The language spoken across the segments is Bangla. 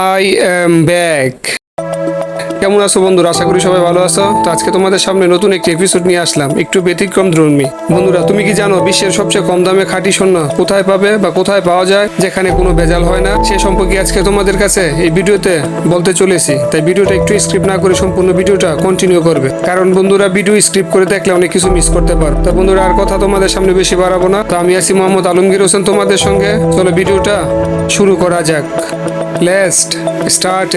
I am back. কেমন আছো বন্ধুরা? আশা করি সবাই ভালো আছো। তো আজকে তোমাদের সামনে নতুন একটি এপিসোড নিয়ে আসলাম, একটু ব্যতিক্রম ধর্মী। বন্ধুরা, তুমি কি জানো বিশ্বের সবচেয়ে কম দামে খাঁটি স্বর্ণ কোথায় পাবে বা কোথায় পাওয়া যায়, যেখানে কোনো ভেজাল হয় না? সে সম্পর্কে আজকে তোমাদের কাছে এই ভিডিওতে বলতে চলেছি। তাই ভিডিওটা একটু স্ক্রিপ্ট না করে সম্পূর্ণ ভিডিওটা কন্টিনিউ করবে, কারণ বন্ধুরা ভিডিও স্ক্রিপ্ট করে দেখলে অনেক কিছু মিস করতে পারো। তো বন্ধুরা, আর কথা তোমাদের সামনে বেশি বাড়াবো না। তো আমি আছি মোহাম্মদ আলমগীর হোসেন তোমাদের সঙ্গে। চলো ভিডিওটা শুরু করা যাক। Let's start.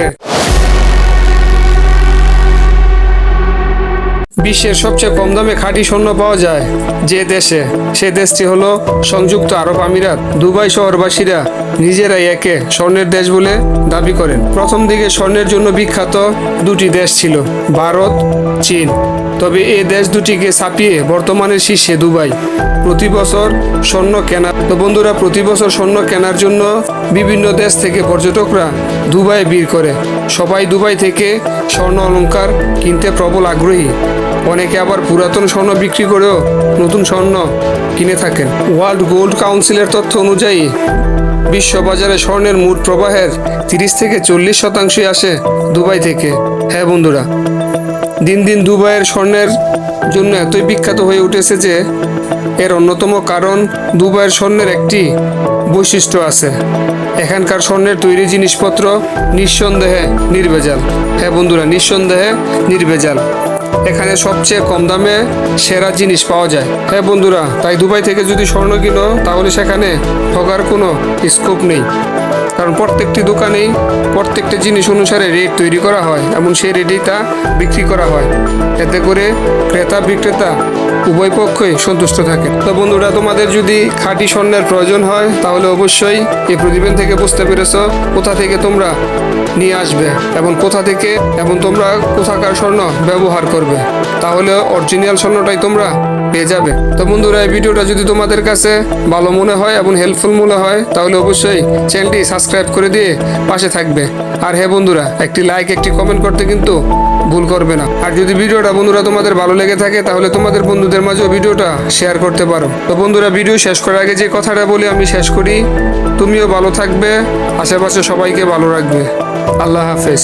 বিশ্বের সবচেয়ে কম দামে খাঁটি স্বর্ণ পাওয়া যায় যে দেশে, সে দেশটি হলো সংযুক্ত আরব আমিরাত। দুবাই শহরবাসীরা নিজেরাই একে স্বর্ণের দেশ বলে দাবি করেন। প্রথম দিকে স্বর্ণের জন্য বিখ্যাত দুটি দেশ ছিল, ভারত, চীন। তবে এই দেশ দুটিকে ছাপিয়ে বর্তমানে শীর্ষে দুবাই। প্রতি বছর স্বর্ণ কেনা তো বন্ধুরা, প্রতি বছর স্বর্ণ কেনার জন্য বিভিন্ন দেশ থেকে পর্যটকরা দুবাই ভিড় করে। সবাই দুবাই থেকে স্বর্ণ অলংকার কিনতে প্রবল আগ্রহী। অনেকে আবার পুরাতন স্বর্ণ বিক্রি করেও নতুন স্বর্ণ কিনে থাকেন। ওয়ার্ল্ড গোল্ড কাউন্সিলের তথ্য অনুযায়ী বিশ্ববাজারে স্বর্ণের মোট প্রবাহের 30 থেকে 40% আসে দুবাই থেকে। হ্যাঁ বন্ধুরা, দিন দিন দুবাইয়ের স্বর্ণের জন্য এতই বিখ্যাত হয়ে উঠেছে যে এর অন্যতম কারণ দুবাইয়ের স্বর্ণের একটি বৈশিষ্ট্য আছে। এখানকার স্বর্ণের তৈরি জিনিসপত্র নিঃসন্দেহে নির্ভেজাল। হ্যাঁ বন্ধুরা, নিঃসন্দেহে নির্ভেজাল। এখানে সবচেয়ে কম দামে সেরা জিনিস পাওয়া যায়। হ্যাঁ বন্ধুরা, তাই দুবাই থেকে যদি স্বর্ণ কিনো তাহলে সেখানে ঠগার কোনো স্কোপ নেই, কারণ প্রত্যেকটি দোকানেই প্রত্যেকটি জিনিস অনুসারে রেট তৈরি করা হয় এবং সেই রেটেই তা বিক্রি করা হয়। এতে করে ক্রেতা বিক্রেতা উভয় পক্ষই সন্তুষ্ট থাকে। তো বন্ধুরা, তোমাদের যদি খাঁটি স্বর্ণের প্রয়োজন হয় তাহলে অবশ্যই এই প্রতিবেদন থেকে বুঝতে পেরেছো কোথা থেকে তোমরা নিয়ে আসবে এবং তোমরা কোথাকার স্বর্ণ ব্যবহার করবে, তাহলে অরিজিনাল স্বর্ণটাই তোমরা পেয়ে যাবে। তো বন্ধুরা, এই ভিডিওটা যদি তোমাদের কাছে ভালো মনে হয় এবং হেল্পফুল মনে হয় তাহলে অবশ্যই চ্যানেলটি সাবস্ক্রাইব করে দিয়ে পাশে থাকবে। আর হ্যাঁ বন্ধুরা, একটি লাইক একটি কমেন্ট করতে কিন্তু ভুল করবে না। আর যদি ভিডিওটা বন্ধুরা তোমাদের ভালো লেগে থাকে তাহলে তোমাদের বন্ধুদের মাঝেও ভিডিওটা শেয়ার করতে পারো। তো বন্ধুরা, ভিডিও শেষ করার আগে যে কথাটা বলি আমি শেষ করি, তুমিও ভালো থাকবে, আশেপাশে সবাইকে ভালো রাখবে। আল্লাহ হাফেজ।